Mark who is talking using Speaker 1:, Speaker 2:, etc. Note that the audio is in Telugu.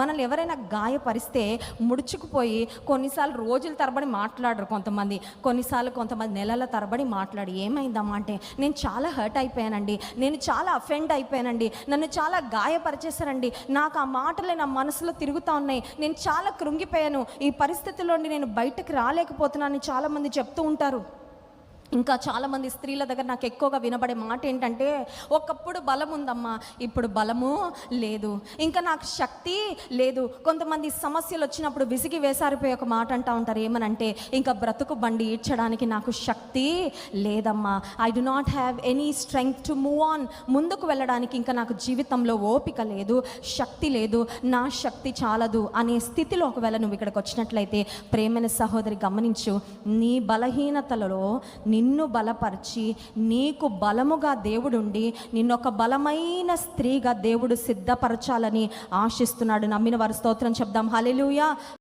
Speaker 1: మనల్ని ఎవరైనా గాయపరిస్తే ముడుచుకుపోయి కొన్నిసార్లు రోజుల తరబడి మాట్లాడరు కొంతమంది, కొంతమంది నెలల తరబడి మాట్లాడి ఏమైందమ్మా అంటే నేను చాలా హర్ట్ అయిపోయానండి, నేను చాలా అఫెండ్ అయిపోయానండి, నన్ను చాలా గాయపరిచేశారండి, నాకు ఆ మాటలే నా మనసులో తిరుగుతూ ఉన్నాయి, నేను చాలా కృంగిపోయాను, ఈ పరిస్థితిలో నేను బయటకు రాలేకపోతున్నానని చాలామంది చెప్తూ ఉంటారు. ఇంకా చాలామంది స్త్రీల దగ్గర నాకు ఎక్కువగా వినబడే మాట ఏంటంటే, ఒకప్పుడు బలం ఉందమ్మా, ఇప్పుడు బలము లేదు, ఇంకా నాకు శక్తి లేదు. కొంతమంది సమస్యలు వచ్చినప్పుడు విసిగి వేసారిపోయి ఒక మాట అంటూ ఉంటారు, ఏమనంటే ఇంకా బ్రతుకు బండి ఈడ్చడానికి నాకు శక్తి లేదమ్మా, I do not have any strength to move on. ముందుకు వెళ్ళడానికి ఇంకా నాకు జీవితంలో ఓపిక లేదు, శక్తి లేదు, నా శక్తి చాలదు అనే స్థితిలో ఒకవేళ నువ్వు ఇక్కడికి వచ్చినట్లయితే ప్రేమైన సహోదరి గమనించు, నీ బలహీనతలలో నిన్ను బలపరిచి నీకు బలముగా దేవుడుండి నిన్నొక బలమైన స్త్రీగా దేవుడు సిద్ధపరచాలని ఆశిస్తున్నాడు. నమ్మిన వారు స్తోత్రం చెప్దాం. హల్లెలూయా.